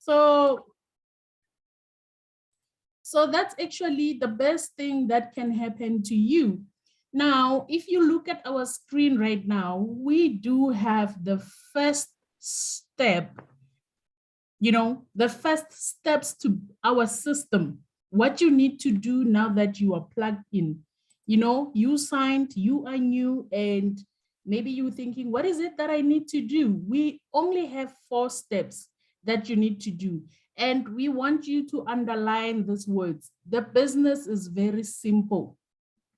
So that's actually the best thing that can happen to you. Now, if you look at our screen right now, we do have the first step, the first steps to our system. What you need to do now that you are plugged in. You signed, you are new, and maybe you're thinking, what is it that I need to do? We only have 4 steps that you need to do. And we want you to underline these words. The business is very simple,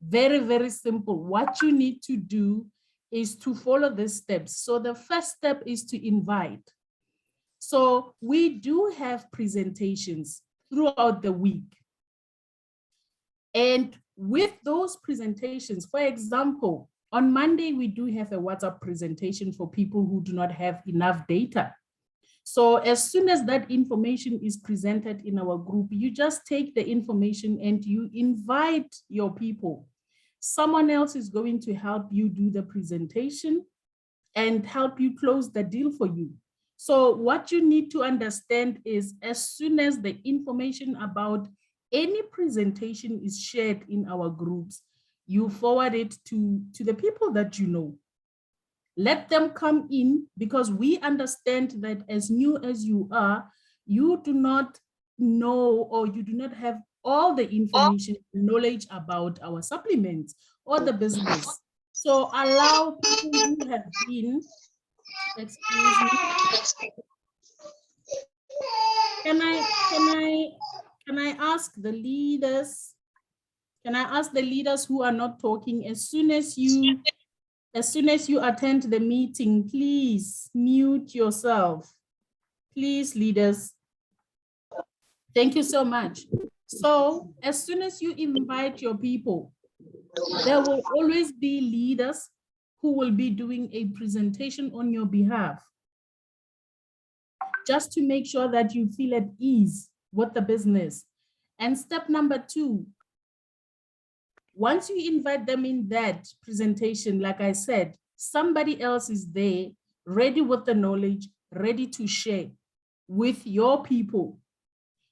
very, very simple. What you need to do is to follow these steps. So the first step is to invite. So we do have presentations throughout the week. And with those presentations, for example, on Monday, we do have a WhatsApp presentation for people who do not have enough data. So as soon as that information is presented in our group, you just take the information and you invite your people. Someone else is going to help you do the presentation and help you close the deal for you. So what you need to understand is as soon as the information about any presentation is shared in our groups, you forward it to the people that you know. Let them come in, because we understand that as new as you are, you do not know, or you do not have all the information, knowledge about our supplements or the business. So allow people who have been, excuse me. Can I ask the leaders? Can I ask the leaders who are not talking, as soon as you attend the meeting, please mute yourself. Please, leaders. Thank you so much. So as soon as you invite your people, there will always be leaders who will be doing a presentation on your behalf, just to make sure that you feel at ease with the business. And step number 2, once you invite them in that presentation, like I said, somebody else is there, ready with the knowledge, ready to share with your people.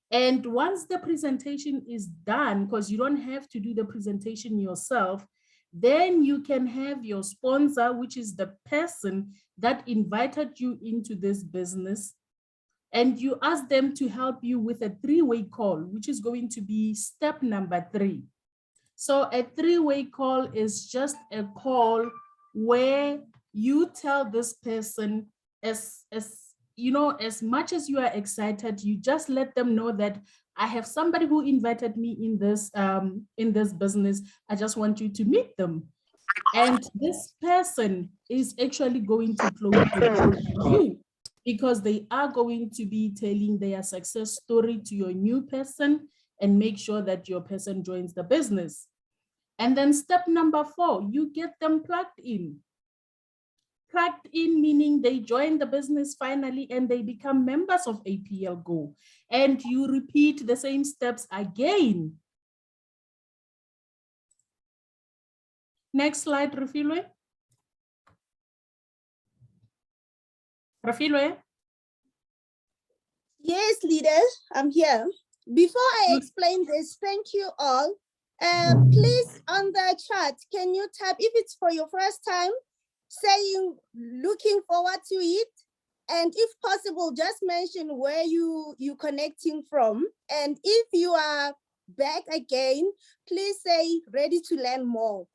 And once the presentation is done, because you don't have to do the presentation yourself, then you can have your sponsor, which is the person that invited you into this business, and you ask them to help you with a 3-way call, which is going to be step number 3. So a 3-way call is just a call where you tell this person, as much as you are excited, you just let them know that I have somebody who invited me in this business. I just want you to meet them. And this person is actually going to close the deal for you, because they are going to be telling their success story to your new person and make sure that your person joins the business. And then step number 4, you get them plugged in. Plugged in meaning they join the business finally and they become members of APL Go. And you repeat the same steps again. Next slide, Refilwe. Refilwe? Yes, leaders, I'm here. Before I explain this, thank you all. Please, on the chat, can you type, if it's for your first time, saying looking forward to it, and if possible, just mention where you're connecting from. And if you are back again, please say ready to learn more.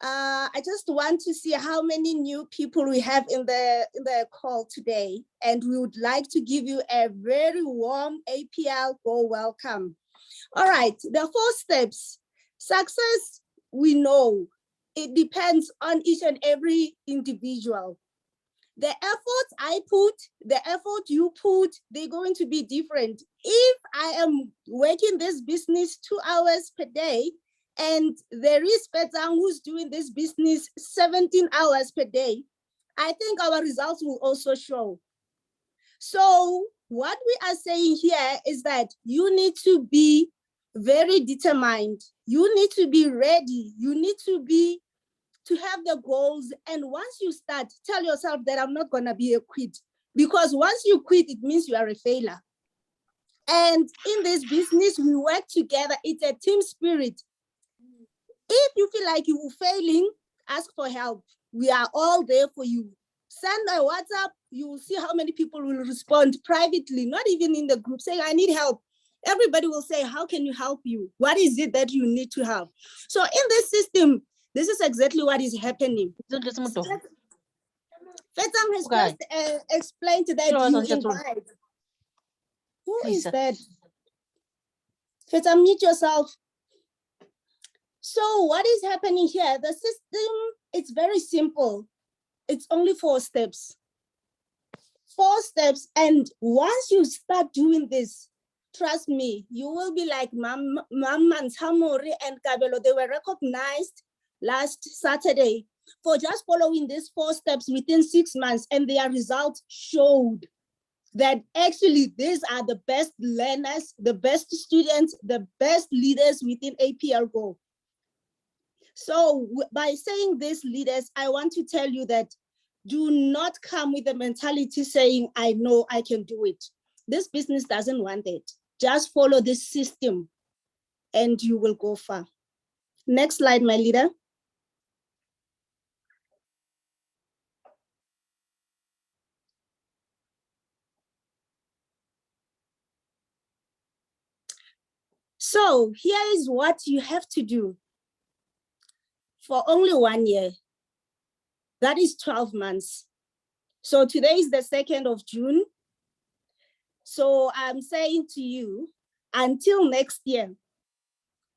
I just want to see how many new people we have in the call today, and we would like to give you a very warm APL Go welcome. All right, the 4 steps. Success, we know, it depends on each and every individual. The effort I put, the effort you put, they're going to be different. If I am working this business 2 hours per day, and there is Petang who's doing this business 17 hours per day, I think our results will also show. So what we are saying here is that you need to be very determined. You need to be ready. You need to have the goals. And once you start, tell yourself that I'm not going to be a quit. Because once you quit, it means you are a failure. And in this business, we work together. It's a team spirit. If you feel like you're failing, ask for help. We are all there for you. Send a WhatsApp. You will see how many people will respond privately, not even in the group, saying, I need help. Everybody will say, how can you help you? What is it that you need to have? So in this system, this is exactly what is happening. Fetam has just explained that you invite. Who is that? Fetam, mute yourself. So what is happening here? The system, it's very simple. It's only 4 steps. 4 steps. And once you start doing this, trust me, you will be like Mama Ntamori and Kabelo. They were recognized last Saturday for just following these 4 steps within 6 months, and their results showed that actually these are the best learners, the best students, the best leaders within APL Go. So by saying this, leaders, I want to tell you that do not come with the mentality saying, I know I can do it. This business doesn't want it. Just follow this system and you will go far. Next slide, my leader. So here is what you have to do for only 1 year. That is 12 months. So today is the 2nd of June. So I'm saying to you, until next year,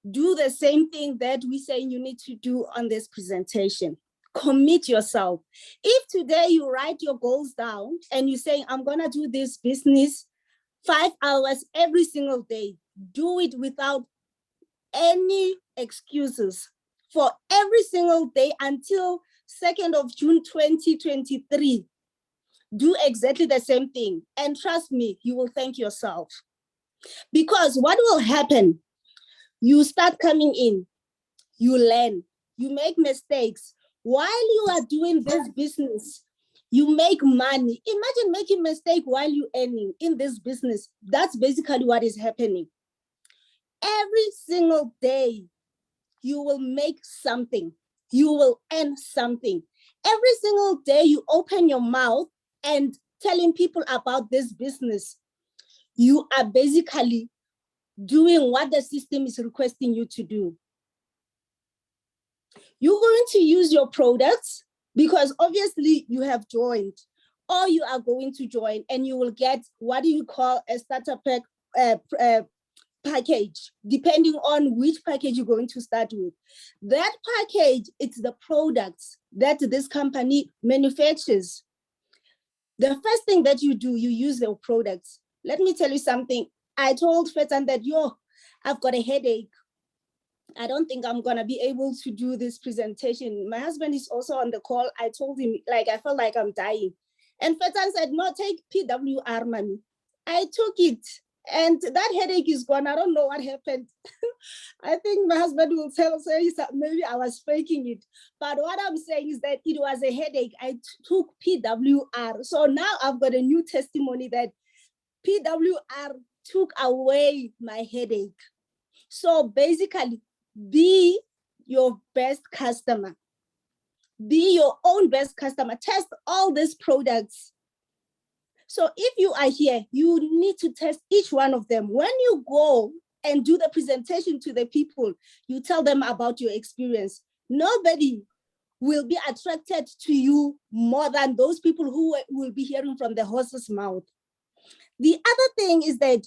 do the same thing that we say you need to do on this presentation. Commit yourself. If today you write your goals down and you say, I'm gonna do this business 5 hours every single day, do it without any excuses for every single day until 2nd of June 2023. Do exactly the same thing. And trust me, you will thank yourself. Because what will happen, you start coming in, you learn, you make mistakes. While you are doing this business, you make money. Imagine making mistake while you're earning in this business. That's basically what is happening. Every single day, you will make something. You will earn something. Every single day, you open your mouth and telling people about this business. You are basically doing what the system is requesting you to do. You're going to use your products because obviously you have joined or you are going to join and you will get what do you call a starter pack package, depending on which package you're going to start with. That package, it's the products that this company manufactures. The first thing that you do, you use their products. Let me tell you something. I told Fetan that, I've got a headache. I don't think I'm gonna be able to do this presentation. My husband is also on the call. I told him, I felt like I'm dying. And Fetan said, no, take PWR, mommy. I took it and that headache is gone. I don't know what happened. I think my husband will say maybe I was faking it. But what I'm saying is that it was a headache. I took PWR. So now I've got a new testimony that PWR took away my headache. So basically, be your best customer. Be your own best customer. Test all these products. So if you are here, you need to test each one of them. When you go and do the presentation to the people, you tell them about your experience. Nobody will be attracted to you more than those people who will be hearing from the horse's mouth. The other thing is that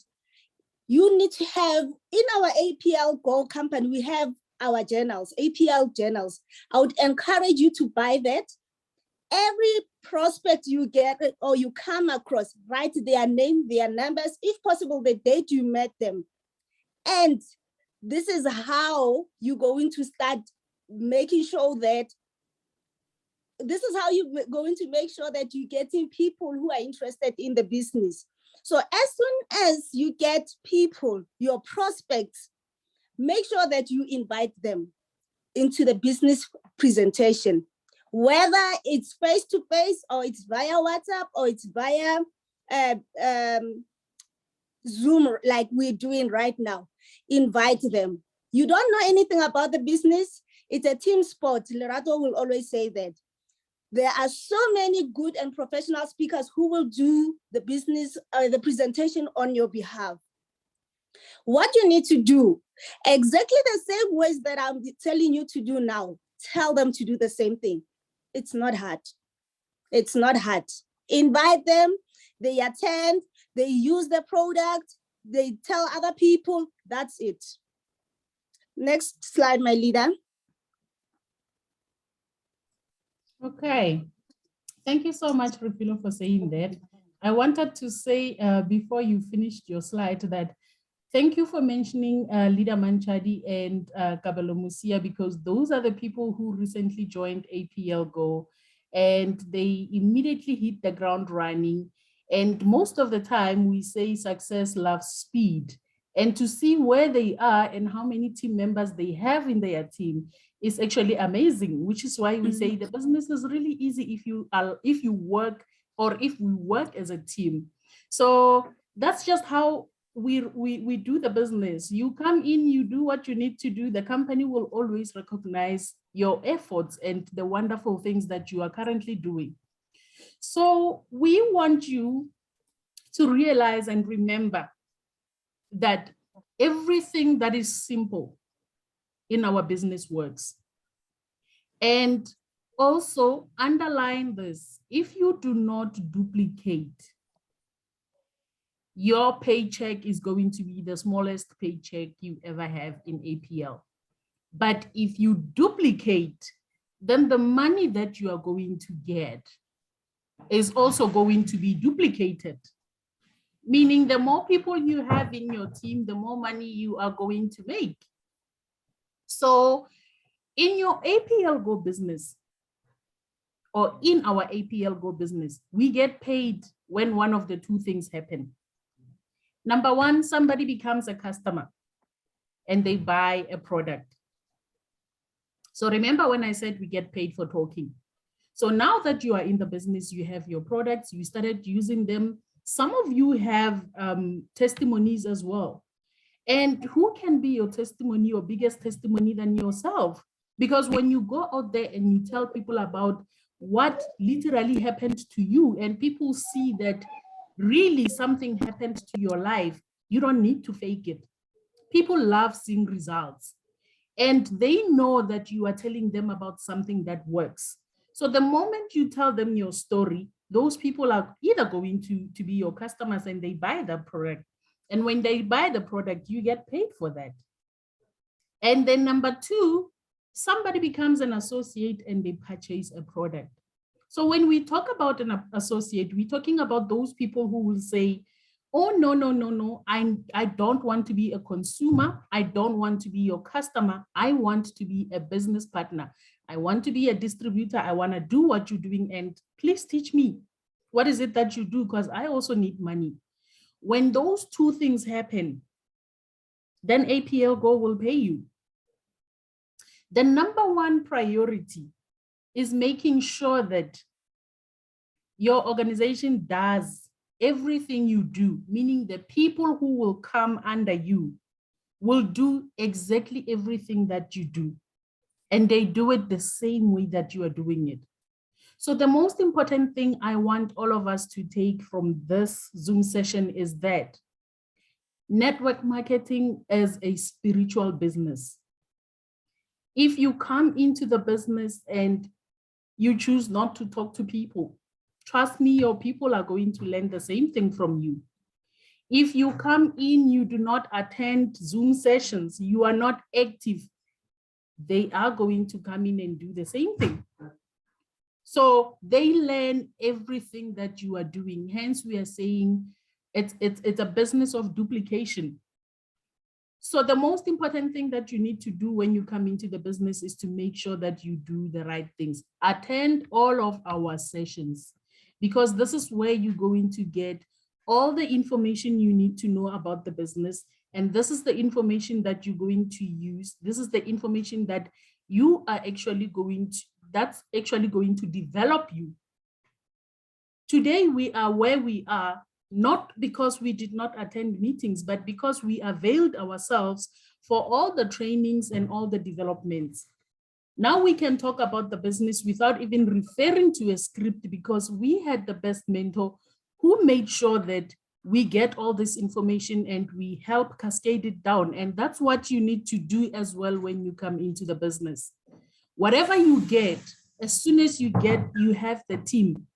you need to have, in our APL Go company, we have our journals, APL journals. I would encourage you to buy that. Every prospect you get or you come across, write their name, their numbers, if possible, the date you met them. And this is how you're going to start making sure that, this is how you're going to make sure that you're getting people who are interested in the business. So as soon as you get people, your prospects, make sure that you invite them into the business presentation. whether it's face-to-face or it's via WhatsApp or it's via Zoom, like we're doing right now. Invite them. You don't know anything about the business. It's a team sport. Lerato will always say that. There are so many good and professional speakers who will do the business, the presentation on your behalf. What you need to do, exactly the same ways that I'm telling you to do now, tell them to do the same thing. It's not hard. It's not hard. Invite them, they attend, they use the product, they tell other people, that's it. Next slide, my leader. Okay. Thank you so much, Rupilo, for saying that. I wanted to say before you finished your slide that thank you for mentioning Leader Manchadi and Kabelo Musia, because those are the people who recently joined APL Go, and they immediately hit the ground running. And most of the time we say success loves speed. And to see where they are and how many team members they have in their team is actually amazing, which is why we say the business is really easy if you work, or if we work as a team. So that's just how we do the business. You come in, you do what you need to do. The company will always recognize your efforts and the wonderful things that you are currently doing. So we want you to realize and remember that everything that is simple in our business works. And also underline this: if you do not duplicate, your paycheck is going to be the smallest paycheck you ever have in APL. But if you duplicate, then the money that you are going to get is also going to be duplicated. Meaning the more people you have in your team, the more money you are going to make. So in your APL Go business, or in our APL Go business, we get paid when one of the two things happen. Number one, somebody becomes a customer and they buy a product. So remember when I said we get paid for talking. So now that you are in the business, you have your products, you started using them. Some of you have testimonies as well. And who can be your testimony, your biggest testimony than yourself? Because when you go out there and you tell people about what literally happened to you, and people see that really something happened to your life, you don't need to fake it. People love seeing results, and they know that you are telling them about something that works. So the moment you tell them your story, those people are either going to be your customers and they buy the product. And when they buy the product, you get paid for that. And then number two, somebody becomes an associate and they purchase a product. So when we talk about an associate, we're talking about those people who will say, oh, no, I don't want to be a consumer. I don't want to be your customer. I want to be a business partner. I want to be a distributor. I want to do what you're doing. And please teach me, what is it that you do? Because I also need money. When those two things happen, then APL Go will pay you. The number one priority is making sure that your organization does everything you do, meaning the people who will come under you will do exactly everything that you do. And they do it the same way that you are doing it. So the most important thing I want all of us to take from this Zoom session is that network marketing is a spiritual business. If you come into the business and you choose not to talk to people, trust me, your people are going to learn the same thing from you. If you come in, you do not attend Zoom sessions, you are not active, they are going to come in and do the same thing. So they learn everything that you are doing. Hence, we are saying it's a business of duplication. So the most important thing that you need to do when you come into the business is to make sure that you do the right things. Attend all of our sessions, because this is where you're going to get all the information you need to know about the business. And this is the information that you're going to use. This is the information that you are actually going that's actually going to develop you. Today, we are where we are, not because we did not attend meetings, but because we availed ourselves for all the trainings and all the developments. Now we can talk about the business without even referring to a script, because we had the best mentor who made sure that we get all this information and we help cascade it down. And that's what you need to do as well when you come into the business. Whatever you get, as soon as you have the team,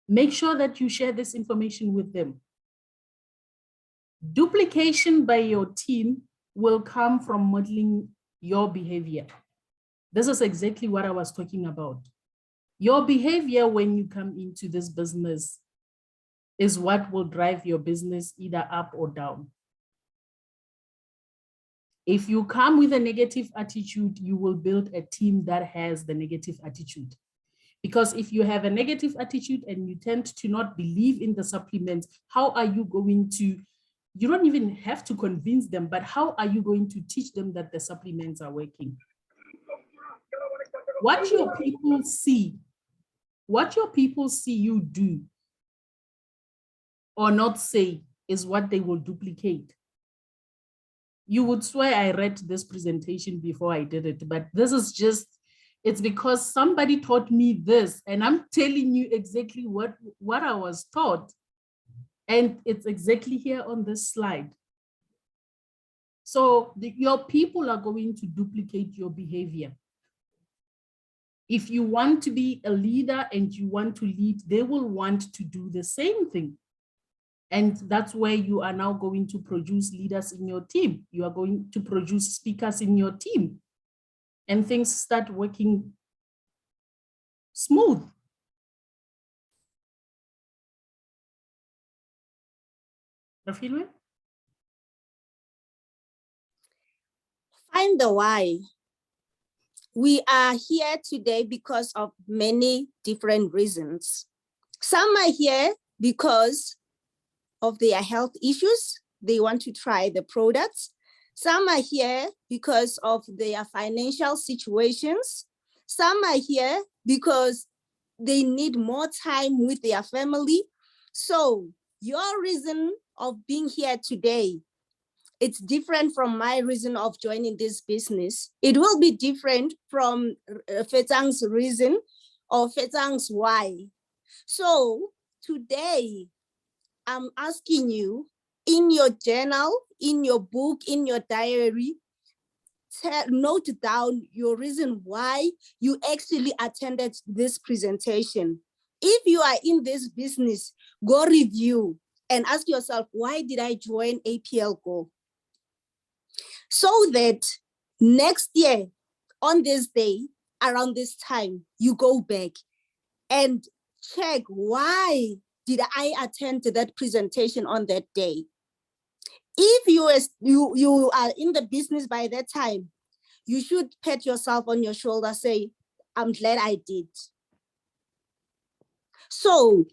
make sure that you share this information with them. Duplication by your team will come from modeling your behavior. This is exactly what I was talking about. Your behavior when you come into this business is what will drive your business either up or down. If you come with a negative attitude, you will build a team that has the negative attitude. Because if you have a negative attitude and you tend to not believe in the supplements, how are you going to, you don't even have to convince them, but how are you going to teach them that the supplements are working? What your people see you do or not say is what they will duplicate. You would swear I read this presentation before I did it, but this is just, it's because somebody taught me this, and I'm telling you exactly what I was taught. And it's exactly here on this slide. So your people are going to duplicate your behavior. If you want to be a leader and you want to lead, they will want to do the same thing. And that's where you are now going to produce leaders in your team. You are going to produce speakers in your team. And things start working smooth. Rafilwe? Find the why. We are here today because of many different reasons. Some are here because of their health issues. They want to try the products. Some are here because of their financial situations. Some are here because they need more time with their family. So your reason of being here today, it's different from my reason of joining this business. It will be different from Fetang's reason or Fetang's why. So today, I'm asking you, in your journal, in your book, in your diary, note down your reason why you actually attended this presentation. If you are in this business, go review and ask yourself, why did I join APL Go? So that next year, on this day, around this time, you go back and check, why did I attend that presentation on that day? If you are in the business by that time, you should pat yourself on your shoulder, say, I'm glad I did. So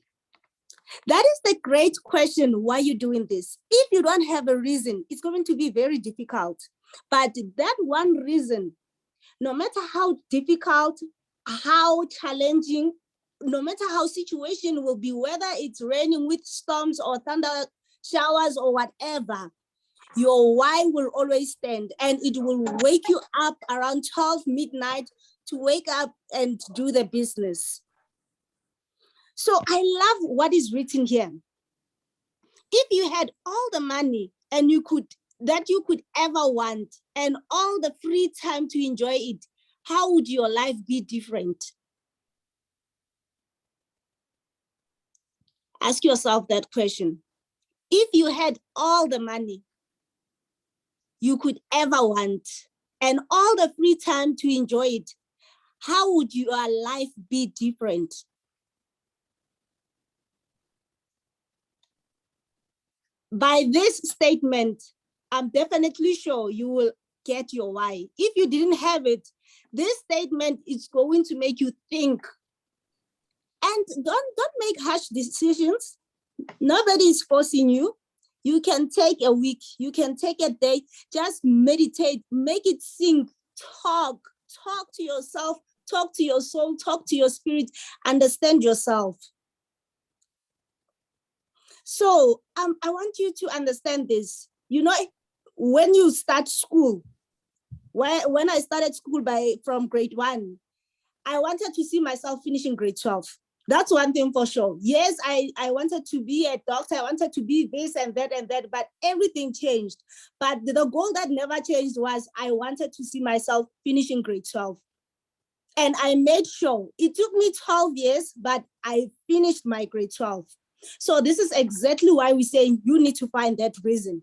that is the great question, why you're doing this. If you don't have a reason, it's going to be very difficult. But that one reason, no matter how difficult, how challenging, no matter how situation will be, whether it's raining with storms or thunder showers or whatever, your why will always stand, and it will wake you up around 12 midnight to wake up and do the business. So I love what is written here. If you had all the money and you could ever want and all the free time to enjoy it, how would your life be different? Ask yourself that question. If you had all the money you could ever want and all the free time to enjoy it, how would your life be different? By this statement, I'm definitely sure you will get your why. If you didn't have it, this statement is going to make you think. And don't make harsh decisions. Nobody is forcing you. You can take a week, you can take a day, just meditate, make it sink, talk to yourself, talk to your soul, talk to your spirit, understand yourself. So I want you to understand this. You know, when you start school, when I started school from grade 1, I wanted to see myself finishing grade 12. That's one thing for sure. Yes, I wanted to be a doctor. I wanted to be this and that, but everything changed. But the goal that never changed was I wanted to see myself finishing grade 12. And I made sure. It took me 12 years, but I finished my grade 12. So this is exactly why we say you need to find that reason.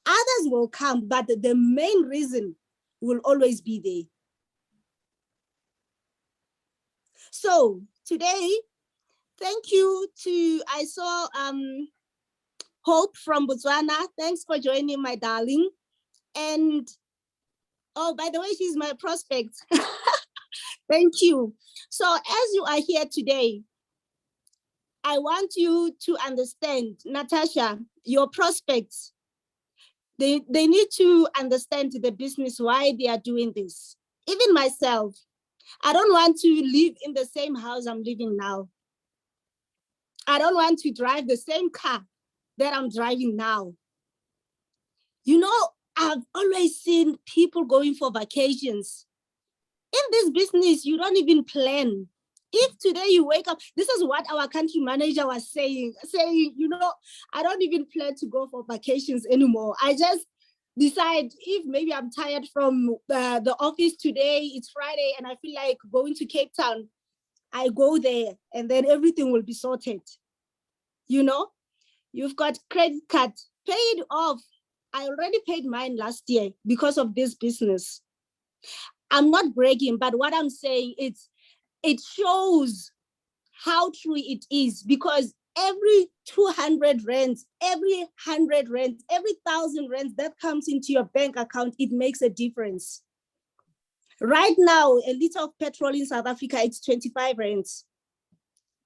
Others will come, but the main reason will always be there. So today, thank you I saw Hope from Botswana. Thanks for joining, my darling. And, oh, by the way, she's my prospect. Thank you. So as you are here today, I want you to understand, Natasha, your prospects, they need to understand the business, why they are doing this. Even myself, I don't want to live in the same house I'm living now. I don't want to drive the same car that I'm driving now. You know, I've always seen people going for vacations. In this business, you don't even plan. If today you wake up, this is what our country manager was saying, you know, I don't even plan to go for vacations anymore. I just decide if maybe I'm tired from the office today, it's Friday, and I feel like going to Cape Town, I go there and then everything will be sorted. You know, you've got credit card paid off. I already paid mine last year because of this business. I'm not bragging, but what I'm saying is it shows how true it is, because every 200 rands, every 100 rands, every 1,000 rands that comes into your bank account, it makes a difference. Right now, a liter of petrol in South Africa, it's 25 rands.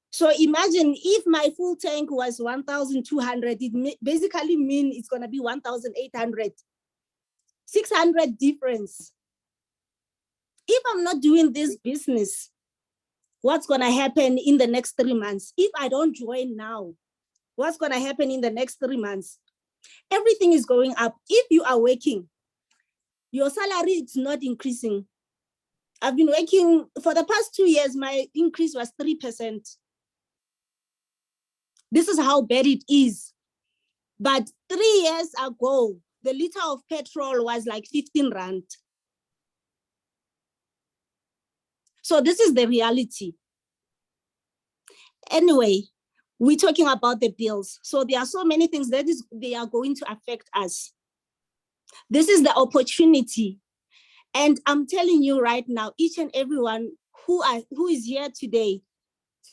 So imagine if my full tank was 1,200, it basically means it's going to be 1,800, 600 difference. If I'm not doing this business, what's going to happen in the next 3 months? If I don't join now, what's going to happen in the next 3 months? Everything is going up. If you are working, your salary is not increasing. I've been working for the past 2 years, my increase was 3%. This is how bad it is. But 3 years ago, the liter of petrol was like 15 rand. So this is the reality. Anyway, we're talking about the bills. So there are so many things that they are going to affect us. This is the opportunity. And I'm telling you right now, each and everyone who is here today,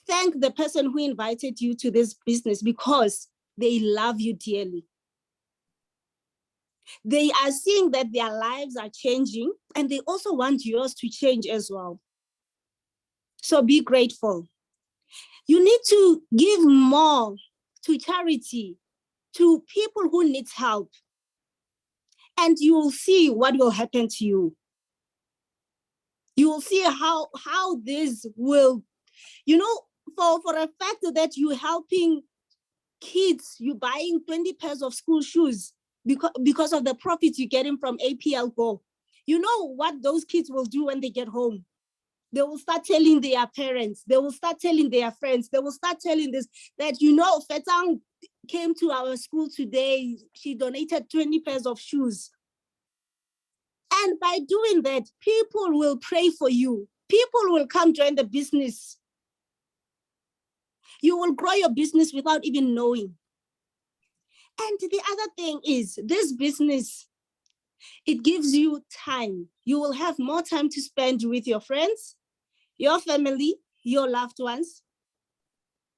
thank the person who invited you to this business, because they love you dearly. They are seeing that their lives are changing, and they also want yours to change as well. So be grateful. You need to give more to charity, to people who need help, and you will see what will happen to you. You will see how this will, you know, for a fact that you're helping kids, you're buying 20 pairs of school shoes because of the profits you're getting from APL Go. You know what those kids will do when they get home? They will start telling their parents, they will start telling their friends, they will start telling this, that, you know, Fetang came to our school today, she donated 20 pairs of shoes. And by doing that, people will pray for you. People will come join the business. You will grow your business without even knowing. And the other thing is, this business, it gives you time. You will have more time to spend with your friends, your family, your loved ones,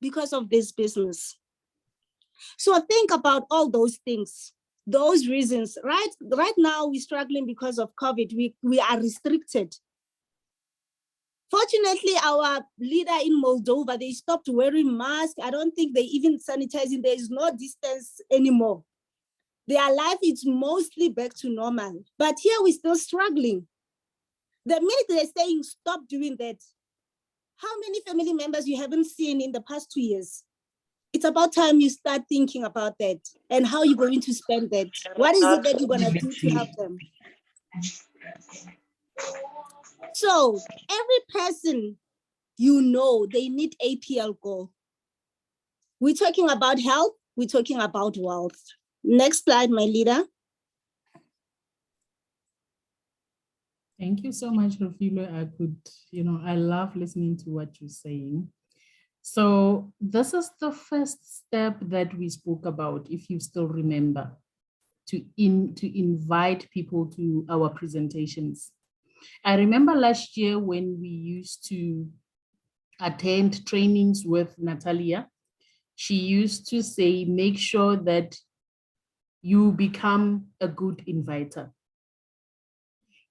because of this business. So think about all those things, those reasons. Right now, we're struggling because of COVID. We are restricted. Fortunately, our leader in Moldova, they stopped wearing masks. I don't think they even sanitizing. There is no distance anymore. Their life is mostly back to normal. But here we're still struggling. The minute they're saying stop doing that, how many family members you haven't seen in the past 2 years? It's about time you start thinking about that and how you're going to spend that. What is it that you're going to do to help them? So every person, you know, they need APL goal. We're talking about health. We're talking about wealth. Next slide, my leader. Thank you so much, Rufilo. I love listening to what you're saying. So this is the first step that we spoke about, if you still remember, to invite people to our presentations. I remember last year when we used to attend trainings with Natalia, she used to say, make sure that you become a good inviter.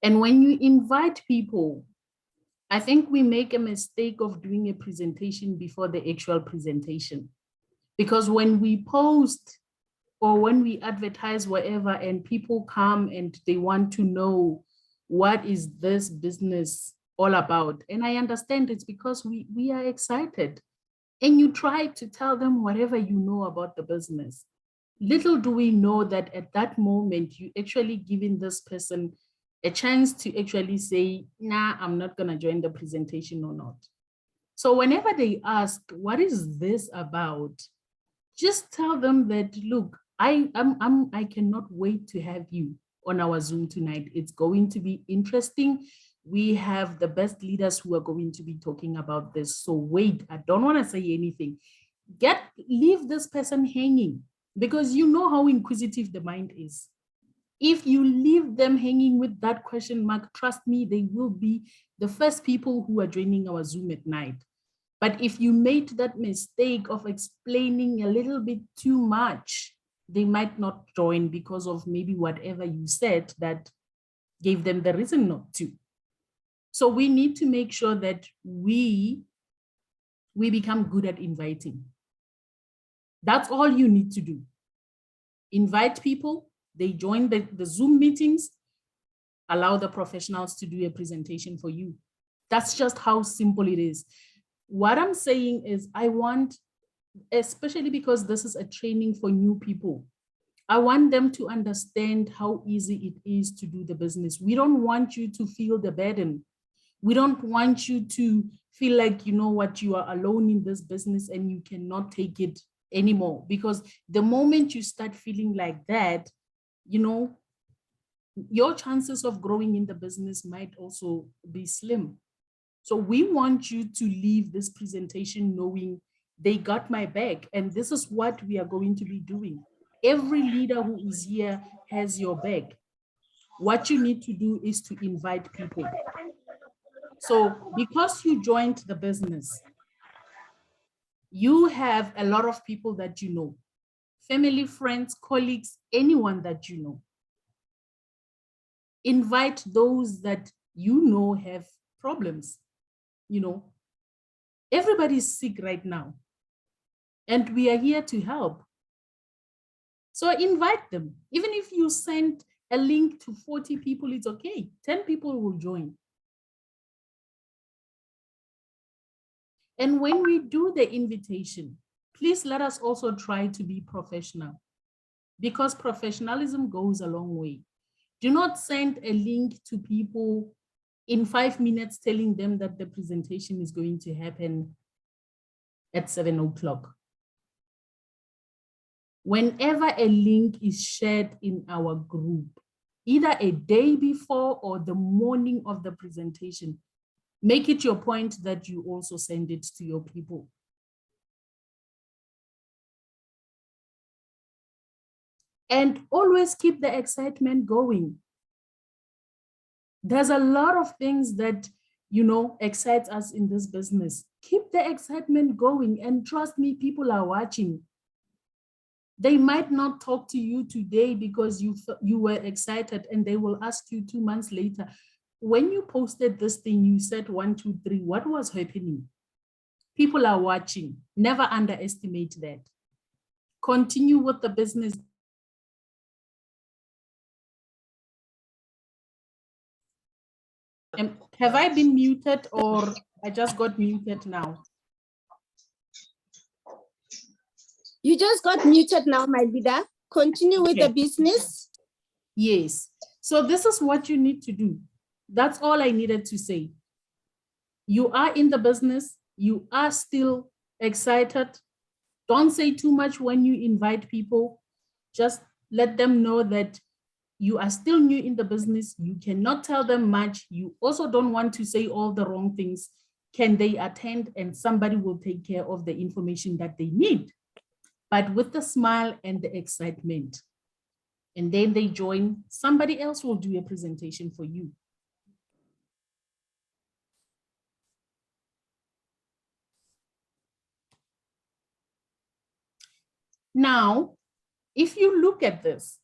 And when you invite people, I think we make a mistake of doing a presentation before the actual presentation. Because when we post or when we advertise wherever and people come and they want to know what is this business all about. And I understand it's because we are excited. And you try to tell them whatever you know about the business. Little do we know that at that moment, you actually giving this person a chance to actually say, nah, I'm not going to join the presentation or not. So whenever they ask, what is this about? Just tell them that, look, I cannot wait to have you on our Zoom tonight. It's going to be interesting. We have the best leaders who are going to be talking about this. So wait, I don't want to say anything. Leave this person hanging, because you know how inquisitive the mind is. If you leave them hanging with that question mark, trust me, they will be the first people who are joining our Zoom at night. But if you made that mistake of explaining a little bit too much, they might not join because of maybe whatever you said that gave them the reason not to. So we need to make sure that we become good at inviting. That's all you need to do. Invite people, they join the Zoom meetings, allow the professionals to do a presentation for you. That's just how simple it is. What I'm saying is I want, especially because this is a training for new people, I want them to understand how easy it is to do the business. We don't want you to feel the burden. We don't want you to feel like, you know what, you are alone in this business and you cannot take it anymore. Because the moment you start feeling like that, you know, your chances of growing in the business might also be slim. So we want you to leave this presentation knowing they got my back, and this is what we are going to be doing. Every leader who is here has your back. What you need to do is to invite people. So because you joined the business, you have a lot of people that you know, family, friends, colleagues, anyone that you know. Invite those that you know have problems. You know, everybody's sick right now, and we are here to help. So invite them. Even if you send a link to 40 people, it's okay. 10 people will join. And when we do the invitation, please let us also try to be professional, because professionalism goes a long way. Do not send a link to people in 5 minutes telling them that the presentation is going to happen at 7 o'clock. Whenever a link is shared in our group, either a day before or the morning of the presentation, make it your point that you also send it to your people. And always keep the excitement going. There's a lot of things that, you know, excites us in this business. Keep the excitement going, and trust me, people are watching. They might not talk to you today because you were excited, and they will ask you 2 months later, when you posted this thing, you said 1, 2, 3, what was happening? People are watching. Never underestimate that. Continue with the business. Have I been muted or I just got muted now? You just got muted now, my leader. Continue with the business. Yes. So this is what you need to do. That's all I needed to say. You are in the business. You are still excited. Don't say too much when you invite people. Just let them know that you are still new in the business. You cannot tell them much. You also don't want to say all the wrong things. Can they attend? And somebody will take care of the information that they need. But with the smile and the excitement. And then they join, somebody else will do a presentation for you. Now, if you look at this,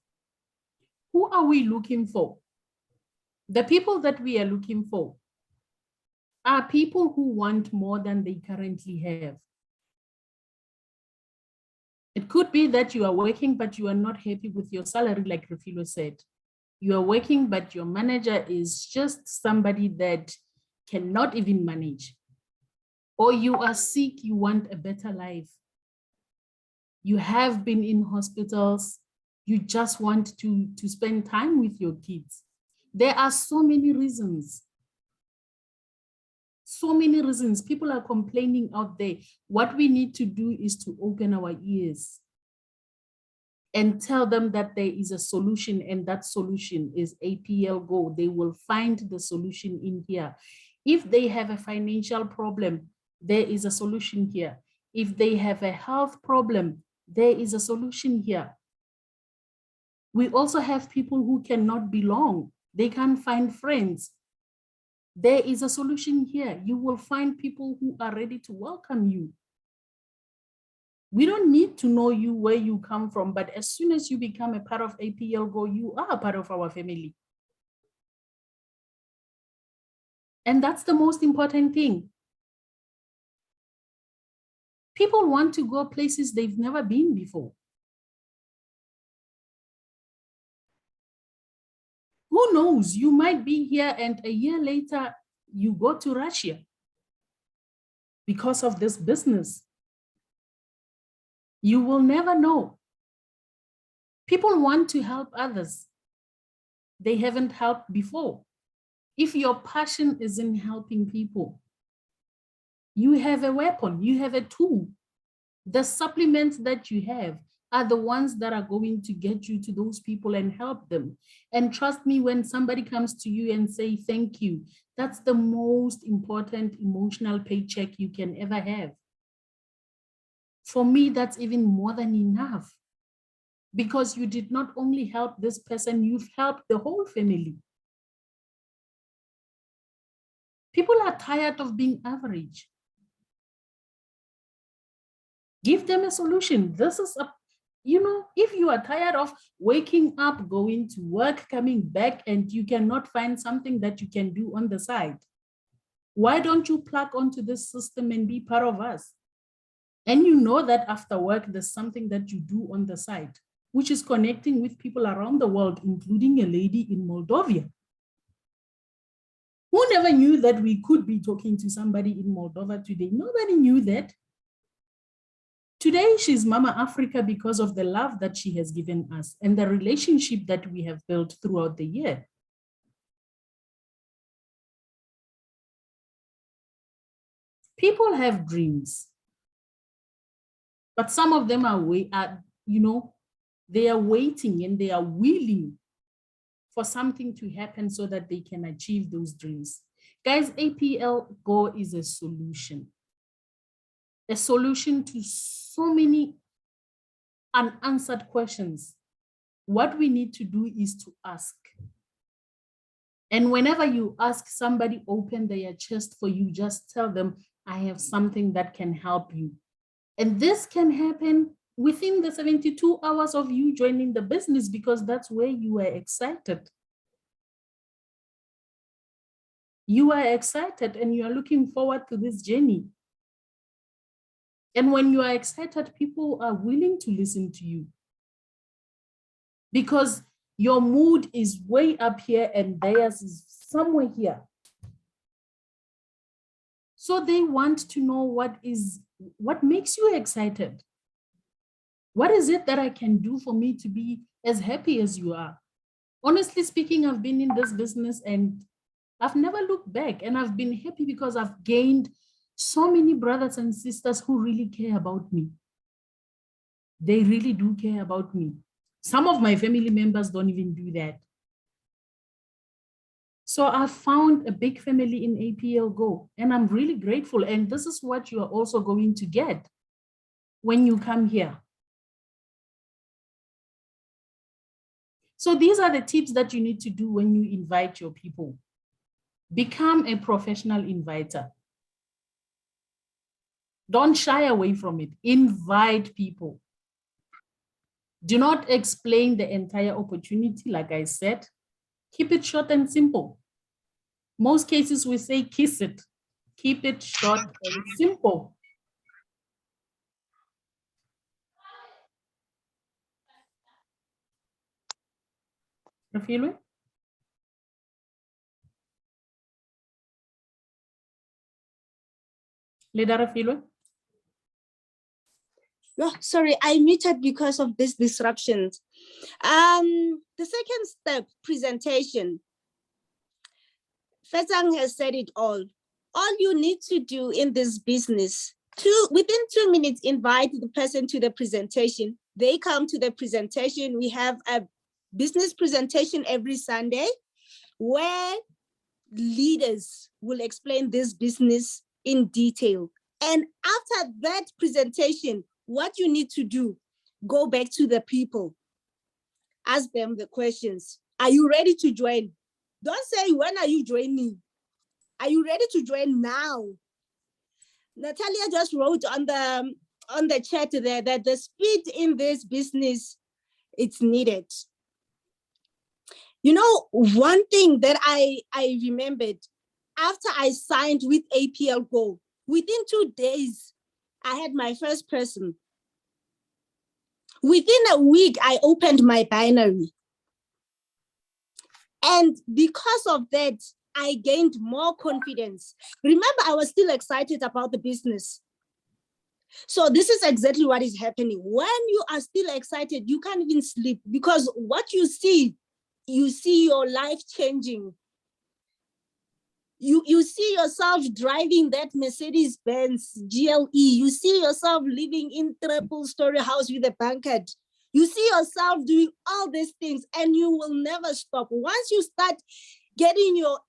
who are we looking for? The people that we are looking for are people who want more than they currently have. It could be that you are working, but you are not happy with your salary, like Refilo said. You are working, but your manager is just somebody that cannot even manage. Or you are sick, you want a better life. You have been in hospitals, you just want to spend time with your kids. There are so many reasons. So many reasons. People are complaining out there. What we need to do is to open our ears and tell them that there is a solution, and that solution is APL Go. They will find the solution in here. If they have a financial problem, there is a solution here. If they have a health problem, there is a solution here. We also have people who cannot belong. They can't find friends. There is a solution here. You will find people who are ready to welcome you. We don't need to know you where you come from, but as soon as you become a part of APL Go, you are a part of our family. And that's the most important thing. People want to go places they've never been before. Who knows? You might be here and a year later, you go to Russia because of this business. You will never know. People want to help others. They haven't helped before. If your passion is in helping people, you have a weapon, you have a tool. The supplements that you have are the ones that are going to get you to those people and help them. And trust me, when somebody comes to you and say, thank you, that's the most important emotional paycheck you can ever have. For me, that's even more than enough, because you did not only help this person, you've helped the whole family. People are tired of being average. Give them a solution. This is a, if you are tired of waking up, going to work, coming back, and you cannot find something that you can do on the side, why don't you plug onto this system and be part of us? And you know that after work, there's something that you do on the side, which is connecting with people around the world, including a lady in Moldova. Who never knew that we could be talking to somebody in Moldova today? Nobody knew that. Today, she's Mama Africa because of the love that she has given us and the relationship that we have built throughout the year. People have dreams, but some of them they are waiting and they are willing for something to happen so that they can achieve those dreams. Guys, APL Go is a solution to so many unanswered questions. What we need to do is to ask. And whenever you ask, somebody open their chest for you, just tell them, I have something that can help you. And this can happen within the 72 hours of you joining the business, because that's where you are excited. You are excited and you are looking forward to this journey. And when you are excited, people are willing to listen to you, because your mood is way up here and theirs is somewhere here. So they want to know what makes you excited. What is it that I can do for me to be as happy as you are? Honestly speaking, I've been in this business and I've never looked back, and I've been happy because I've gained so many brothers and sisters who really care about me. They really do care about me. Some of my family members don't even do that. So I found a big family in APL Go, and I'm really grateful. And this is what you are also going to get when you come here. So these are the tips that you need to do when you invite your people. Become a professional inviter. Don't shy away from it. Invite people. Do not explain the entire opportunity, like I said. Keep it short and simple. Most cases we say kiss it. Keep it short and simple. Refilwe? Leda Refilwe? Oh, sorry, I muted because of this disruptions. The second step, presentation. Fezang has said it all. All you need to do in this business, within 2 minutes, invite the person to the presentation. They come to the presentation. We have a business presentation every Sunday where leaders will explain this business in detail. And after that presentation, what you need to do, go back to the people, ask them the questions. Are you ready to join? Don't say, when are you joining? Are you ready to join now? Natalia just wrote on the chat there that the speed in this business, it's needed. You know, one thing that I remembered after I signed with APL Go, within 2 days, I had my first person. Within a week, I opened my binary. And because of that, I gained more confidence. Remember, I was still excited about the business. So this is exactly what is happening. When you are still excited, you can't even sleep, because what you see your life changing. You see yourself driving that Mercedes-Benz GLE. You see yourself living in triple-story house with a banquet. You see yourself doing all these things, and you will never stop. Once you start getting your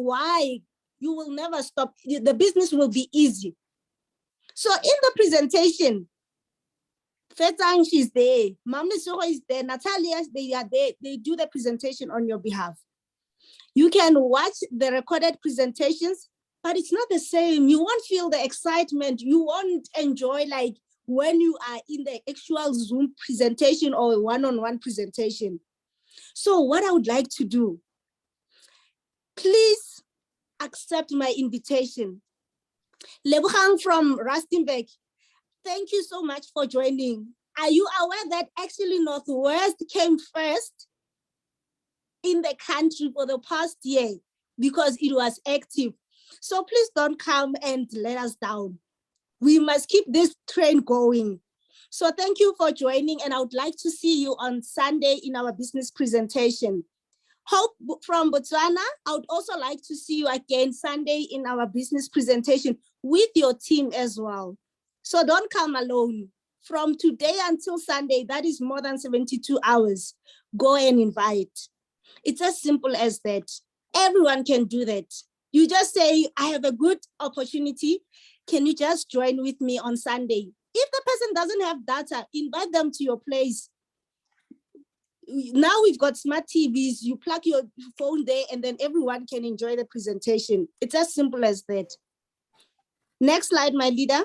why, you will never stop. The business will be easy. So in the presentation, Fetang, she's there. Mama Soro is there. Natalia, they are there. They do the presentation on your behalf. You can watch the recorded presentations, but it's not the same. You won't feel the excitement. You won't enjoy like when you are in the actual Zoom presentation or one-on-one presentation. So what I would like to do, please accept my invitation. Lebogang from Rustenburg, thank you so much for joining. Are you aware that actually Northwest came first in the country for the past year because it was active? So please don't come and let us down. We must keep this trend going. So thank you for joining, and I would like to see you on Sunday in our business presentation. Hope from Botswana, I would also like to see you again Sunday in our business presentation with your team as well. So don't come alone. From today until Sunday, that is more than 72 hours. Go and invite. It's as simple as that. Everyone can do that. You just say, I have a good opportunity. Can you just join with me on Sunday? If the person doesn't have data, invite them to your place. Now we've got smart TVs, you plug your phone there and then everyone can enjoy the presentation. It's as simple as that. Next slide, my leader.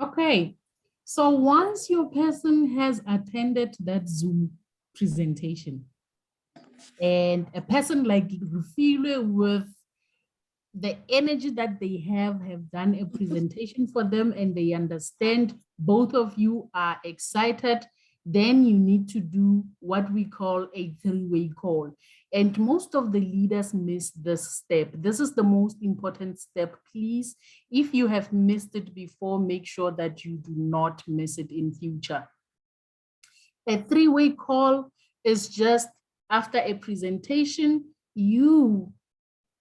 Okay, so once your person has attended that Zoom presentation, and a person like Rufile with the energy that they have done a presentation for them, and they understand both of you are excited, Then you need to do what we call a three-way call. And most of the leaders miss this step. This is the most important step. Please, if you have missed it before, make sure that you do not miss it in future. A three-way call is just after a presentation, you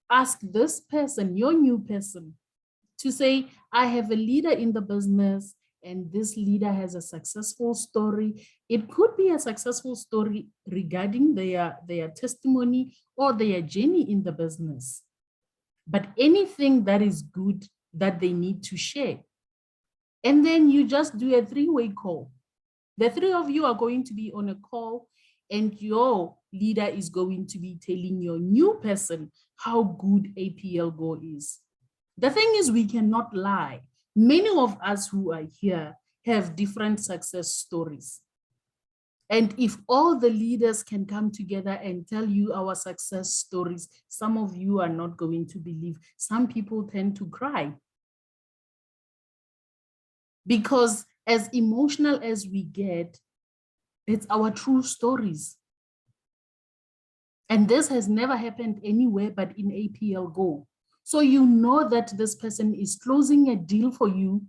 ask this person, your new person, to say, I have a leader in the business and this leader has a successful story. It could be a successful story regarding their testimony or their journey in the business, but anything that is good that they need to share. And then you just do a three-way call. The three of you are going to be on a call and your leader is going to be telling your new person how good APL Go is. The thing is, we cannot lie. Many of us who are here have different success stories. And if all the leaders can come together and tell you our success stories, some of you are not going to believe. Some people tend to cry. Because as emotional as we get, it's our true stories. And this has never happened anywhere but in APL Go. So you know that this person is closing a deal for you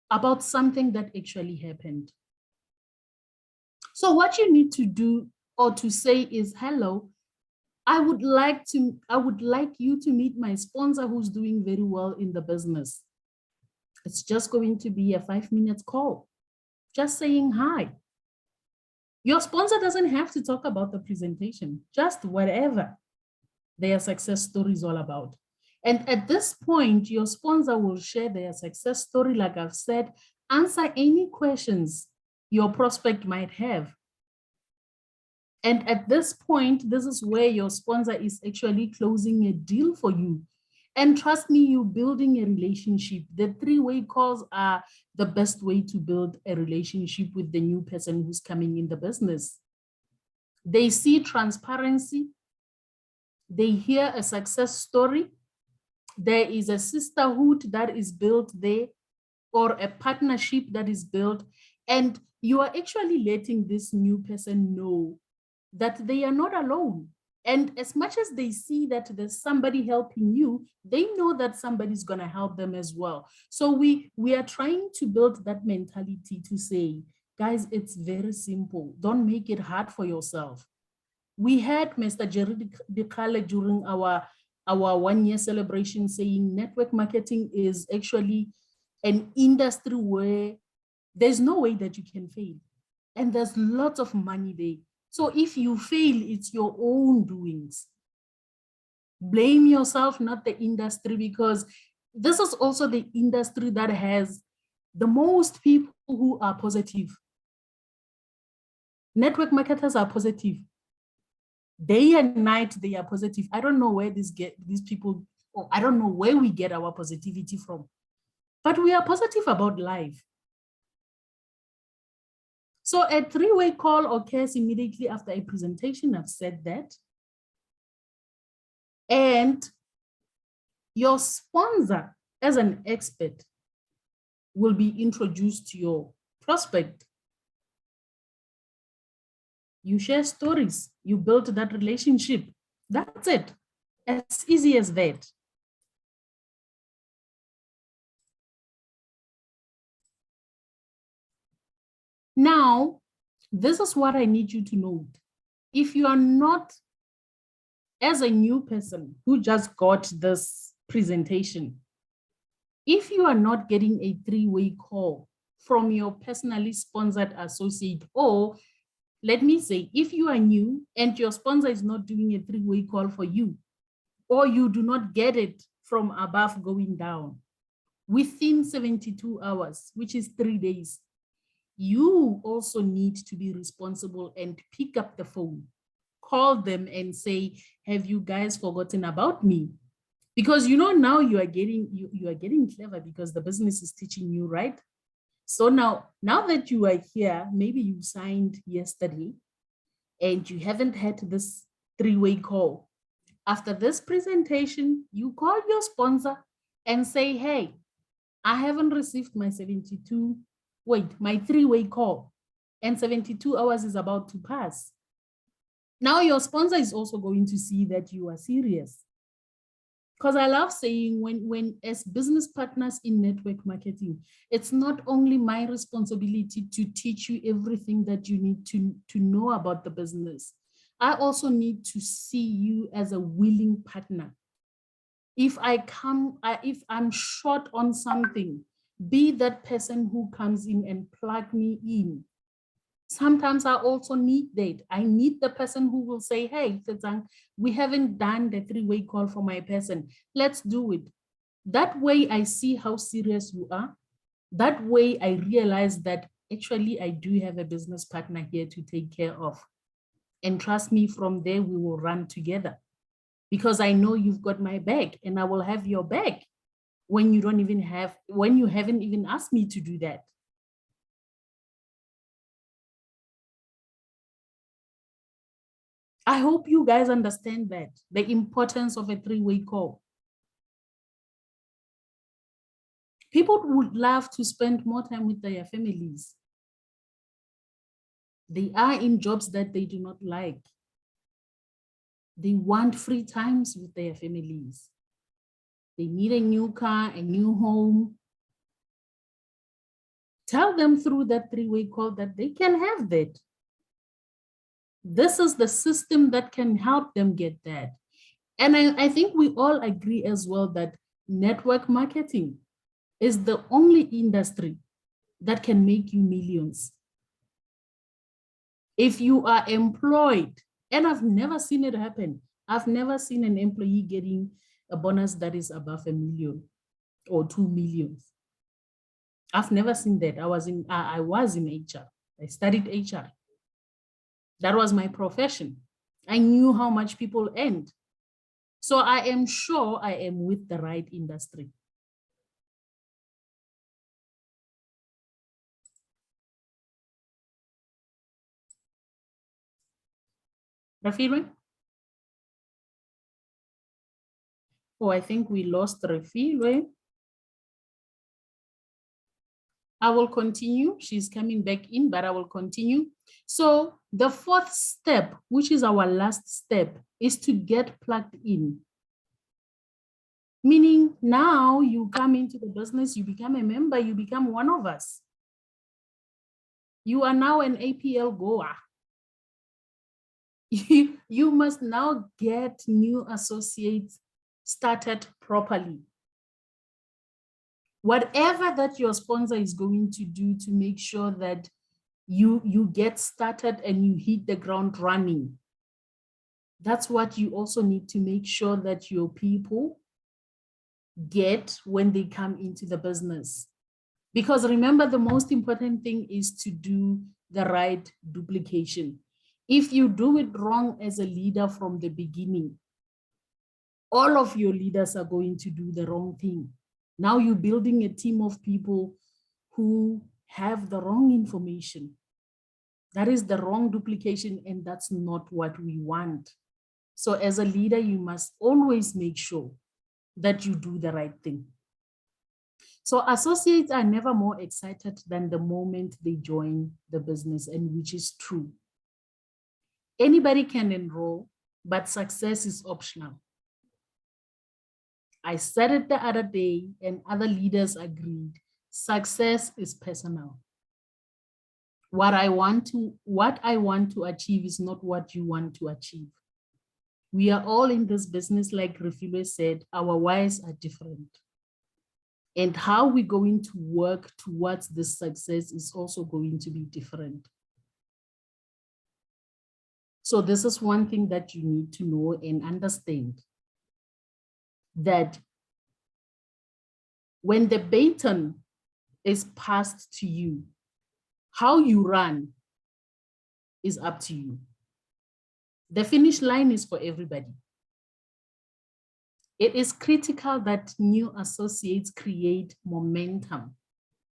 about something that actually happened. So what you need to do or to say is, hello, I would like you to meet my sponsor who's doing very well in the business. It's just going to be a 5-minute call, just saying hi. Your sponsor doesn't have to talk about the presentation, just whatever their success story is all about. And at this point, your sponsor will share their success story, like I've said, answer any questions your prospect might have. And at this point, this is where your sponsor is actually closing a deal for you. And trust me, you're building a relationship. The three-way calls are the best way to build a relationship with the new person who's coming in the business. They see transparency. They hear a success story. There is a sisterhood that is built there, or a partnership that is built, and you are actually letting this new person know that they are not alone. And as much as they see that there's somebody helping you, they know that somebody's going to help them as well. So we are trying to build that mentality to say, guys, it's very simple. Don't make it hard for yourself. We had Mr. Jerry Dikale during our 1-year celebration saying network marketing is actually an industry where there's no way that you can fail. And there's lots of money there. So if you fail, it's your own doings. Blame yourself, not the industry, because this is also the industry that has the most people who are positive. Network marketers are positive. Day and night, they are positive. I don't know where these people, or I don't know where we get our positivity from, but we are positive about life. So a three-way call occurs immediately after a presentation. I've said that. And your sponsor, as an expert, will be introduced to your prospect. You share stories, you build that relationship. That's it. As easy as that. Now, this is what I need you to note. If you are not, as a new person who just got this presentation, if you are not getting a three-way call from your personally sponsored associate, or let me say, if you are new and your sponsor is not doing a three-way call for you, or you do not get it from above going down within 72 hours, which is 3 days, you also need to be responsible and pick up the phone, call them and say, have you guys forgotten about me? Because now you are getting clever because the business is teaching you, right? So now that you are here, maybe you signed yesterday and you haven't had this three-way call. After this presentation, you call your sponsor and say, hey, I haven't received my my three-way call. and 72 hours is about to pass. Now your sponsor is also going to see that you are serious. Because I love saying when as business partners in network marketing, it's not only my responsibility to teach you everything that you need to know about the business. I also need to see you as a willing partner. If I'm short on something, be that person who comes in and plug me in. Sometimes I also need that. I need the person who will say, hey, we haven't done the three-way call for my person. Let's do it. That way I see how serious you are. That way I realize that actually I do have a business partner here to take care of. And trust me, from there we will run together. Because I know you've got my back and I will have your back when you haven't even asked me to do that. I hope you guys understand that, the importance of a three-way call. People would love to spend more time with their families. They are in jobs that they do not like. They want free times with their families. They need a new car, a new home. Tell them through that three-way call that they can have that. This is the system that can help them get that. And I think we all agree as well that network marketing is the only industry that can make you millions. If you are employed, and I've never seen it happen. I've never seen an employee getting a bonus that is above $1 million or 2 million. I've never seen that. I was in HR. I studied HR. That was my profession. I knew how much people earned. So I am sure I am with the right industry. Rafilwe? Oh, I think we lost Rafilwe. I will continue. She's coming back in, but I will continue. So the fourth step, which is our last step, is to get plugged in. Meaning now you come into the business, you become a member, you become one of us. You are now an APL goer. You must now get new associates started properly. Whatever that your sponsor is going to do to make sure that you get started and you hit the ground running, that's what you also need to make sure that your people get when they come into the business. Because remember, the most important thing is to do the right duplication. If you do it wrong as a leader from the beginning, all of your leaders are going to do the wrong thing. Now you're building a team of people who have the wrong information. That is the wrong duplication, and that's not what we want. So as a leader, you must always make sure that you do the right thing. So associates are never more excited than the moment they join the business, and which is true. Anybody can enroll, but success is optional. I said it the other day and other leaders agreed. Success is personal. What I want to achieve is not what you want to achieve. We are all in this business, like Refilwe said, our whys are different. And how we're going to work towards this success is also going to be different. So this is one thing that you need to know and understand, that when the baton is passed to you, how you run is up to you. The finish line is for everybody. It is critical that new associates create momentum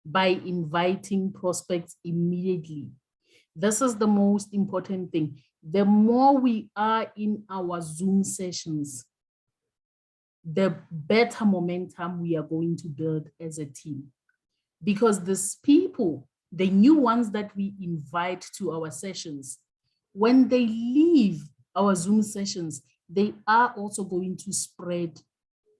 by inviting prospects immediately. This is the most important thing. The more we are in our Zoom sessions, the better momentum we are going to build as a team. Because these people the new ones that we invite to our sessions, when they leave our Zoom sessions, they are also going to spread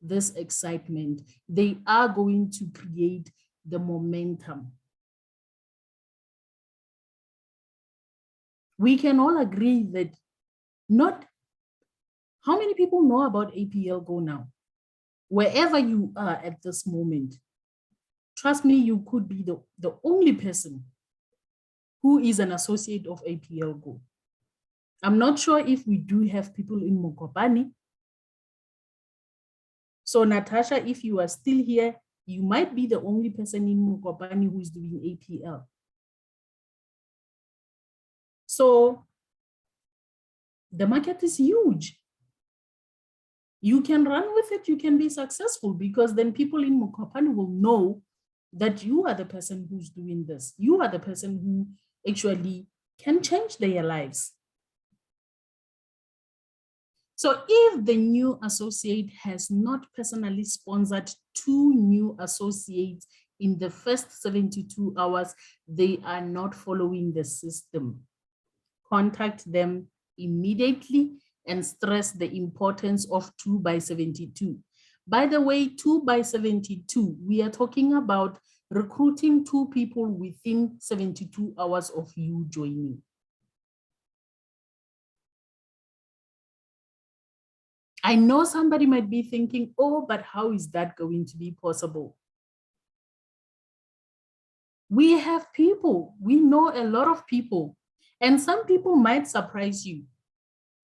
this excitement. They are going to create the momentum. We can all agree that not, how many people know about APL Go now? Wherever you are at this moment, trust me, you could be the only person who is an associate of APL Go. I'm not sure if we do have people in Mokopane. So Natasha, if you are still here, you might be the only person in Mokopane who is doing APL. So the market is huge. You can run with it, you can be successful, because then people in Mokopane will know that you are the person who's doing this. You are the person who actually can change their lives. So if the new associate has not personally sponsored 2 new associates in the first 72 hours, they are not following the system. Contact them immediately and stress the importance of 2 by 72. By the way, 2 by 72, we are talking about recruiting 2 people within 72 hours of you joining. I know somebody might be thinking, oh, but how is that going to be possible? We have people, we know a lot of people, and some people might surprise you.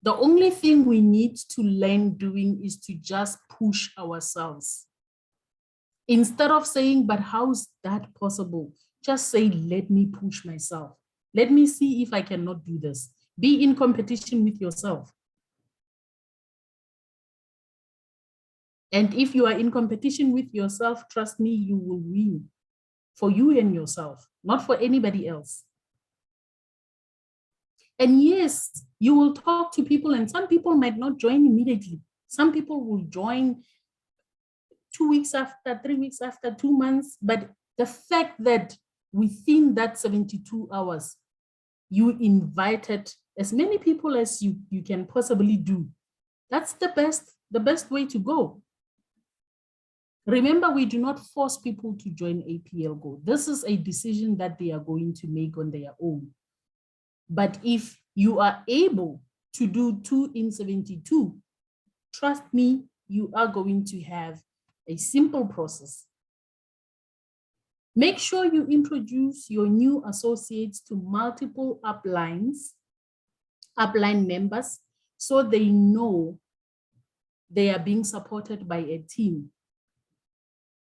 The only thing we need to learn doing is to just push ourselves. Instead of saying, but how is that possible? Just say, let me push myself. Let me see if I cannot do this. Be in competition with yourself. And if you are in competition with yourself, trust me, you will win for you and yourself, not for anybody else. And yes, you will talk to people, and some people might not join immediately. Some people will join 2 weeks after, 3 weeks after, 2 months. But the fact that within that 72 hours, you invited as many people as you can possibly do, that's the best way to go. Remember, we do not force people to join APL Go. This is a decision that they are going to make on their own. But if you are able to do 2 in 72, trust me, you are going to have a simple process. Make sure you introduce your new associates to multiple upline members, so they know they are being supported by a team.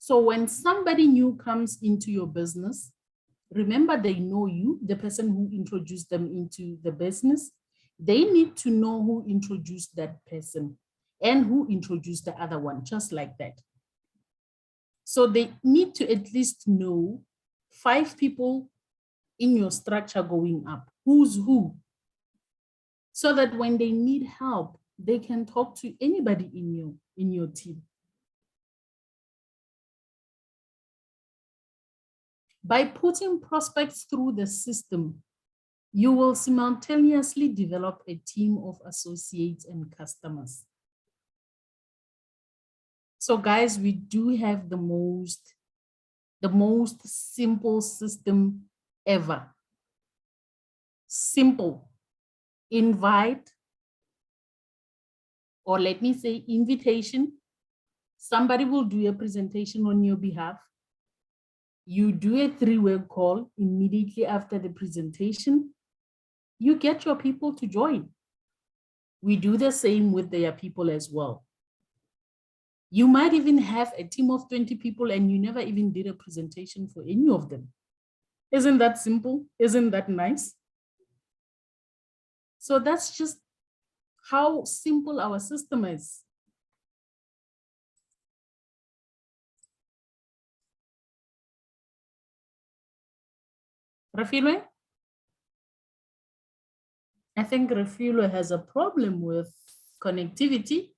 So when somebody new comes into your business, remember, they know you, the person who introduced them into the business. They need to know who introduced that person and who introduced the other one, just like that. So they need to at least know 5 people in your structure going up, who's who, so that when they need help, they can talk to anybody in your team. By putting prospects through the system, you will simultaneously develop a team of associates and customers. So guys, we do have the most simple system ever. Simple. Invite, or let me say invitation. Somebody will do a presentation on your behalf. You do a 3-way call immediately after the presentation. You get your people to join. We do the same with their people as well. You might even have a team of 20 people and you never even did a presentation for any of them. Isn't that simple? Isn't that nice? So that's just how simple our system is. Refilwe? I think Refilwe has a problem with connectivity.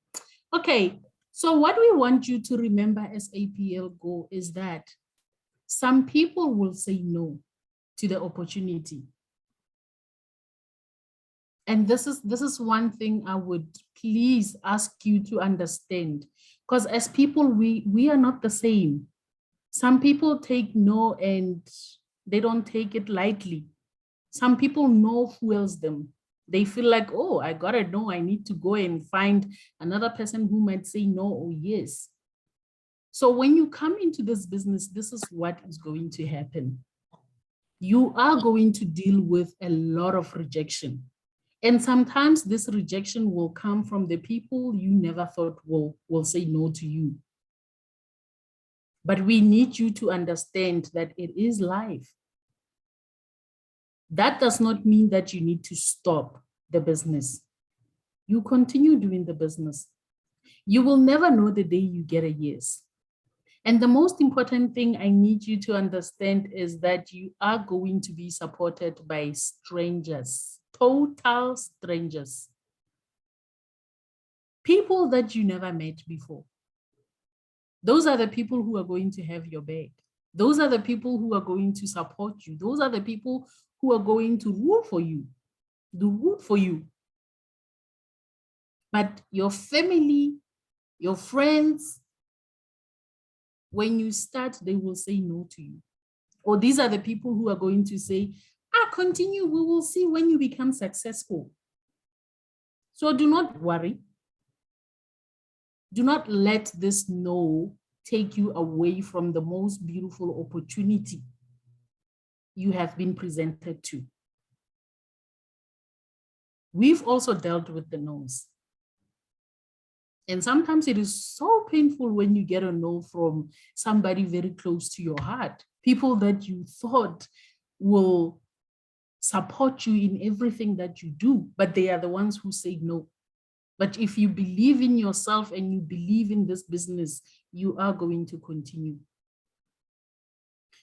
Okay, so what we want you to remember as APL Go is that some people will say no. to the opportunity. And this is one thing I would please ask you to understand, because as people, we are not the same. Some people take no and they don't take it lightly. Some people no fuels them. They feel like, oh, I got to know, I need to go and find another person who might say no or yes. So when you come into this business, this is what is going to happen. You are going to deal with a lot of rejection. And sometimes this rejection will come from the people you never thought will say no to you. But we need you to understand that it is life. That does not mean that you need to stop the business. You continue doing the business. You will never know the day you get a yes. And the most important thing I need you to understand is that you are going to be supported by strangers, total strangers. People that you never met before. Those are the people who are going to have your back. Those are the people who are going to support you. Those are the people who are going to root for you, do root for you. But your family, your friends, when you start, they will say no to you. Or these are the people who are going to say, continue, we will see when you become successful. So do not worry. Do not let this no take you away from the most beautiful opportunity you have been presented to. We've also dealt with the no's. And sometimes it is so painful when you get a no from somebody very close to your heart, people that you thought will support you in everything that you do, but they are the ones who say no. But if you believe in yourself and you believe in this business, you are going to continue.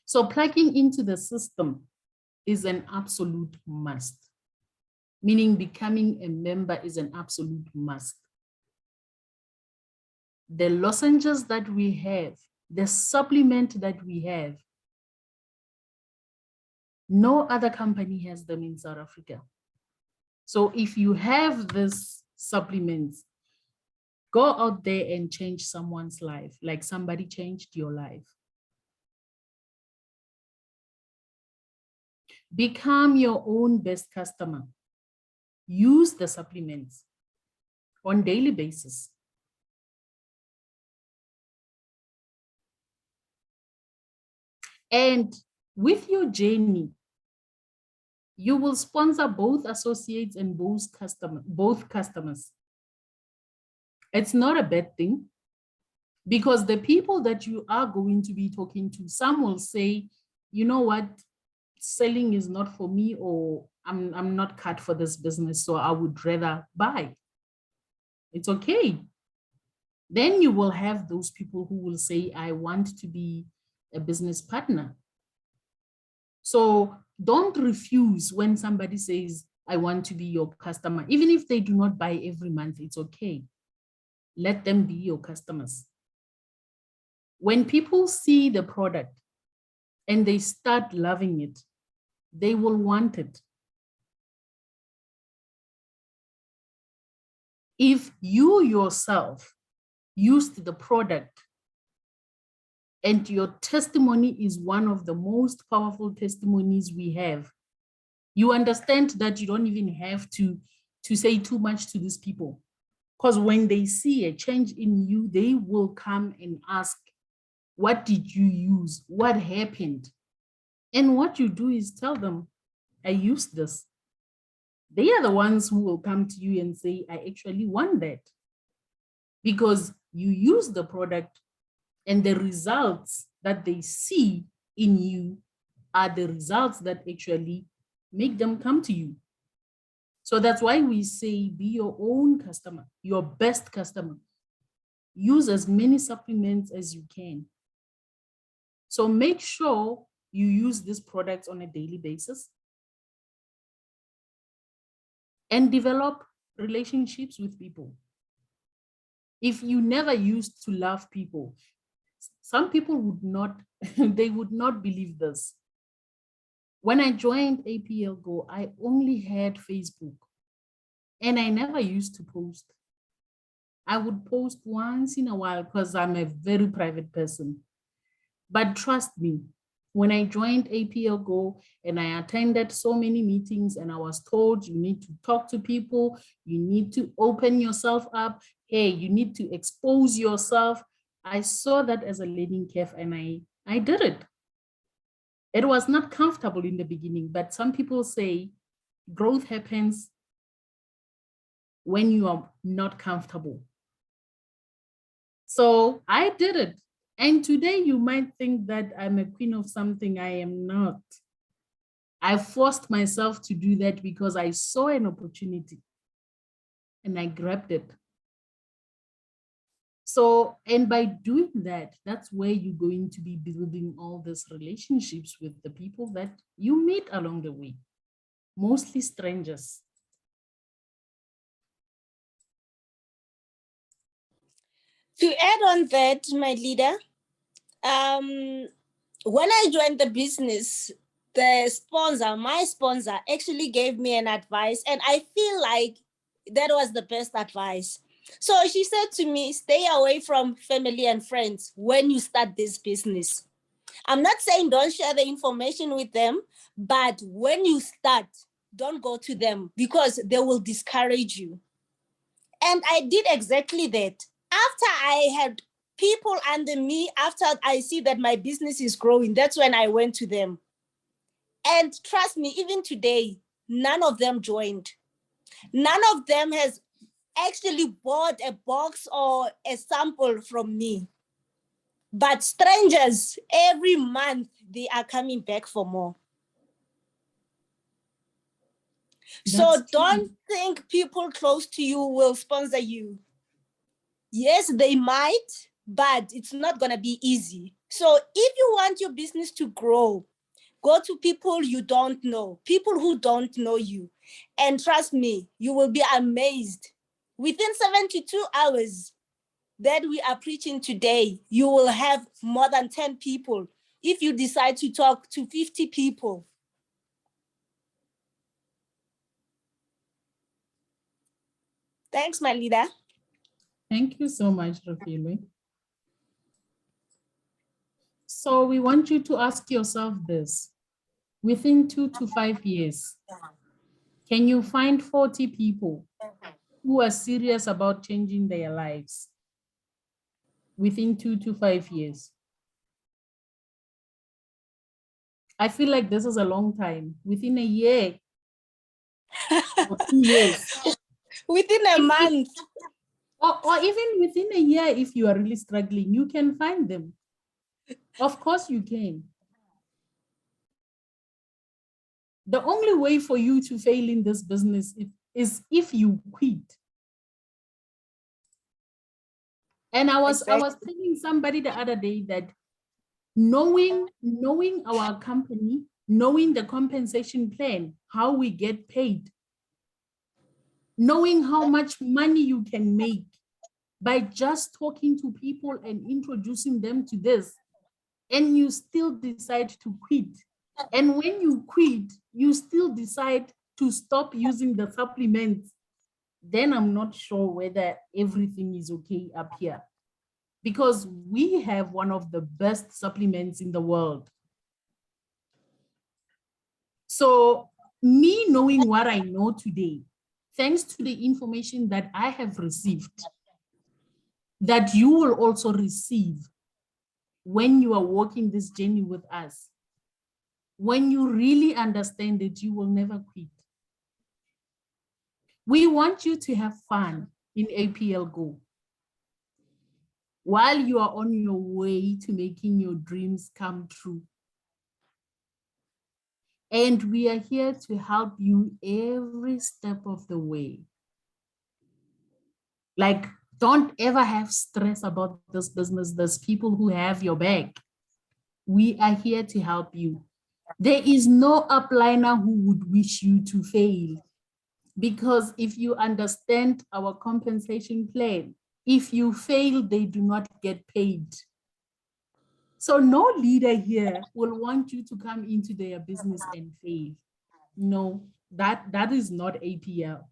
So plugging into the system is an absolute must, meaning becoming a member is an absolute must. The lozenges that we have, the supplement that we have, no other company has them in South Africa. So if you have this supplements, go out there and change someone's life, like somebody changed your life. Become your own best customer. Use the supplements on a daily basis. And with your journey, you will sponsor both associates and both customers. It's not a bad thing, because the people that you are going to be talking to, some will say, you know what, selling is not for me, or I'm not cut for this business, so I would rather buy. It's okay. Then you will have those people who will say, I want to be a business partner. So don't refuse when somebody says, I want to be your customer. Even if they do not buy every month, it's okay. Let them be your customers. When people see the product and they start loving it, they will want it. If you yourself used the product and your testimony is one of the most powerful testimonies we have, you understand that you don't even have to say too much to these people. Because when they see a change in you, they will come and ask, what did you use? What happened? And what you do is tell them, I used this. They are the ones who will come to you and say, I actually want that. Because you use the product and the results that they see in you are the results that actually make them come to you. So that's why we say, be your own customer, your best customer. Use as many supplements as you can. So make sure you use these products on a daily basis and develop relationships with people. If you never used to love people, some people would not, they would not believe this. When I joined APL Go, I only had Facebook and I never used to post. I would post once in a while because I'm a very private person. But trust me, when I joined APL Go and I attended so many meetings and I was told you need to talk to people, you need to open yourself up, hey, you need to expose yourself. I saw that as a learning curve and I did it. It was not comfortable in the beginning, but some people say growth happens when you are not comfortable. So I did it. And today you might think that I'm a queen of something. I am not. I forced myself to do that because I saw an opportunity and I grabbed it. So, and by doing that, that's where you're going to be building all these relationships with the people that you meet along the way, mostly strangers. To add on that, my leader, when I joined the business, my sponsor actually gave me an advice, and I feel like that was the best advice. So she said to me, stay away from family and friends when you start this business. I'm not saying don't share the information with them, but when you start, don't go to them because they will discourage you. And I did exactly that. After I had people under me, after I see that my business is growing, that's when I went to them. And trust me, even today, none of them joined. None of them has actually bought a box or a sample from me. But strangers, every month, they are coming back for more. So don't think people close to you will sponsor you. Yes, they might, but it's not going to be easy. So if you want your business to grow, go to people you don't know, people who don't know you. And trust me, you will be amazed. Within 72 hours that we are preaching today, you will have more than 10 people if you decide to talk to 50 people. Thanks, my leader. Thank you so much, Rafili. So we want you to ask yourself this. Within 2 to 5 years, can you find 40 people who are serious about changing their lives within 2 to 5 years? I feel like this is a long time. Within a year or 2 years. Within a month. Or even within a year, if you are really struggling, you can find them. Of course you can. The only way for you to fail in this business is if you quit. And I was telling somebody the other day that knowing our company, knowing the compensation plan, how we get paid, knowing how much money you can make by just talking to people and introducing them to this, and you still decide to quit. And when you quit, you still decide to stop using the supplements, then I'm not sure whether everything is okay up here. Because we have one of the best supplements in the world. So me knowing what I know today, thanks to the information that I have received, that you will also receive when you are walking this journey with us, when you really understand it, you will never quit. We want you to have fun in APL Go while you are on your way to making your dreams come true. And we are here to help you every step of the way. Like, don't ever have stress about this business. There's people who have your back. We are here to help you. There is no upliner who would wish you to fail. Because if you understand our compensation plan, if you fail, they do not get paid. So no leader here will want you to come into their business and fail. No, that is not APL.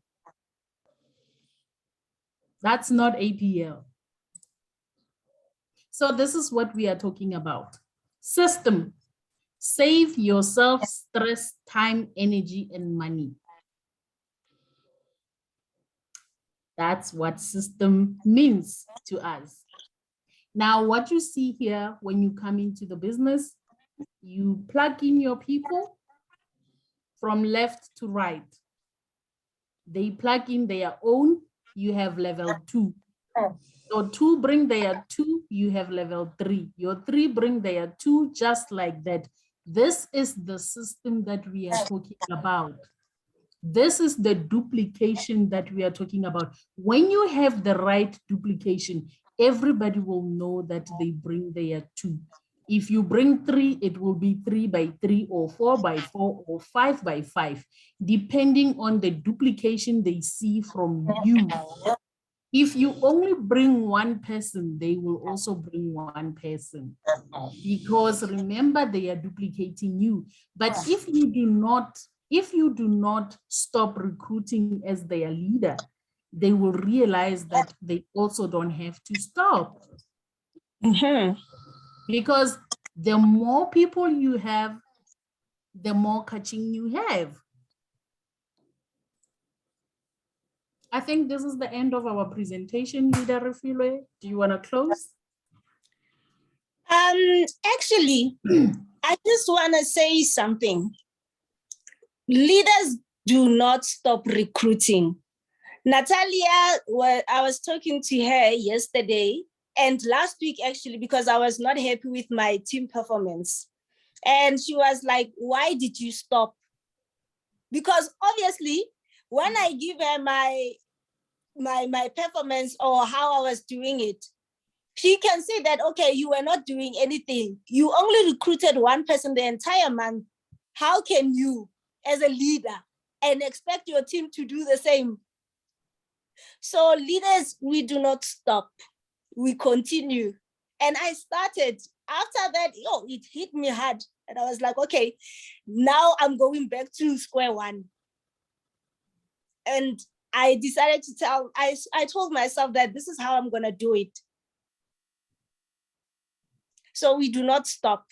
That's not APL. So this is what we are talking about. System. Save yourself stress, time, energy, and money. That's what system means to us. Now, what you see here when you come into the business, you plug in your people from left to right. They plug in their own, you have level 2. Your 2 bring their 2, you have level 3. Your 3 bring their 2, just like that. This is the system that we are talking about. This is the duplication that we are talking about. When you have the right duplication, everybody will know that they bring their 2. If you bring 3, it will be 3 by 3 or 4 by 4 or 5 by 5, depending on the duplication they see from you. If you only bring one person, they will also bring one person, because remember, they are duplicating you. But if you do not stop recruiting as their leader, they will realize that they also don't have to stop. Because the more people you have, the more coaching you have. I think this is the end of our presentation, Leader Refilwe. Do you want to close? Actually, I just want to say something. Leaders do not stop recruiting. Natalia, I was talking to her yesterday and last week, actually, because I was not happy with my team performance. And she was like, why did you stop? Because obviously, when I give her my performance or how I was doing it, she can say that, okay, you were not doing anything. You only recruited one person the entire month. How can you, as a leader, and expect your team to do the same? So leaders, we do not stop. We continue. And I started, after that, it hit me hard. And I was like, okay, now I'm going back to square one. And I decided to I told myself that this is how I'm going to do it. So we do not stop.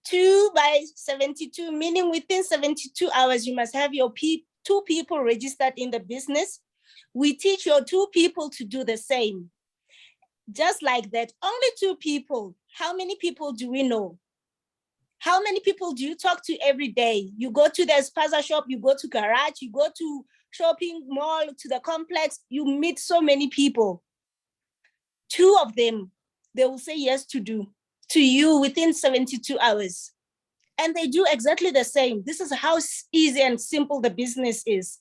2 by 72, meaning within 72 hours, you must have your 2 people registered in the business. We teach your 2 people to do the same. Just like that, only 2 people. How many people do we know? How many people do you talk to every day? You go to the spaza shop, you go to garage, you go to shopping mall, to the complex, you meet so many people. 2 of them, they will say yes to you within 72 hours. And they do exactly the same. This is how easy and simple the business is.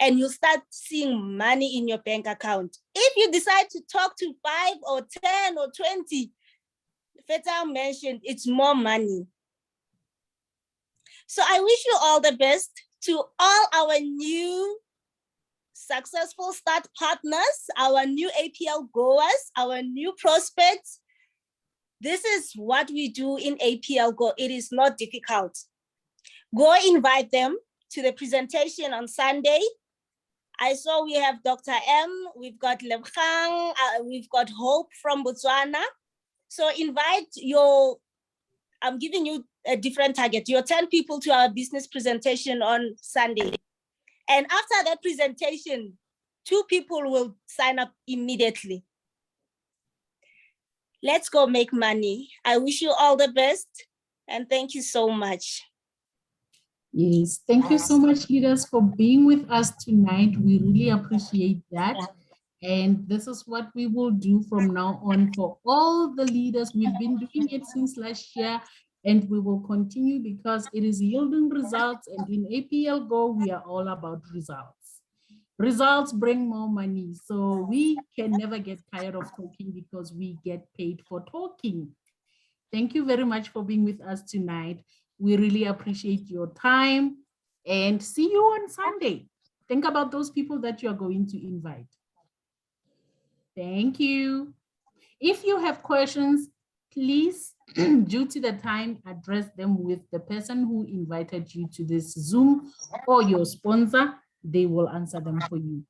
And you start seeing money in your bank account. If you decide to talk to 5 or 10 or 20, Feta mentioned it's more money. So I wish you all the best to all our new successful start partners, our new APL goers, our new prospects. This is what we do in APL Go. It is not difficult. Go invite them to the presentation on Sunday. I saw we have Dr. M, we've got Lebgang, we've got Hope from Botswana. So invite I'm giving you a different target, your 10 people to our business presentation on Sunday. And after that presentation, 2 people will sign up immediately. Let's go make money. I wish you all the best and thank you so much. Yes, thank you so much, leaders, for being with us tonight. We really appreciate that. And this is what we will do from now on for all the leaders. We've been doing it since last year, and we will continue because it is yielding results. And in APL Go, we are all about results. Results bring more money. So we can never get tired of talking because we get paid for talking. Thank you very much for being with us tonight. We really appreciate your time and see you on Sunday. Think about those people that you are going to invite. Thank you. If you have questions, please, due to the time, address them with the person who invited you to this Zoom or your sponsor. They will answer them for you.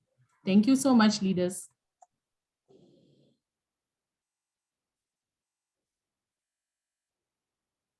Thank you so much, leaders.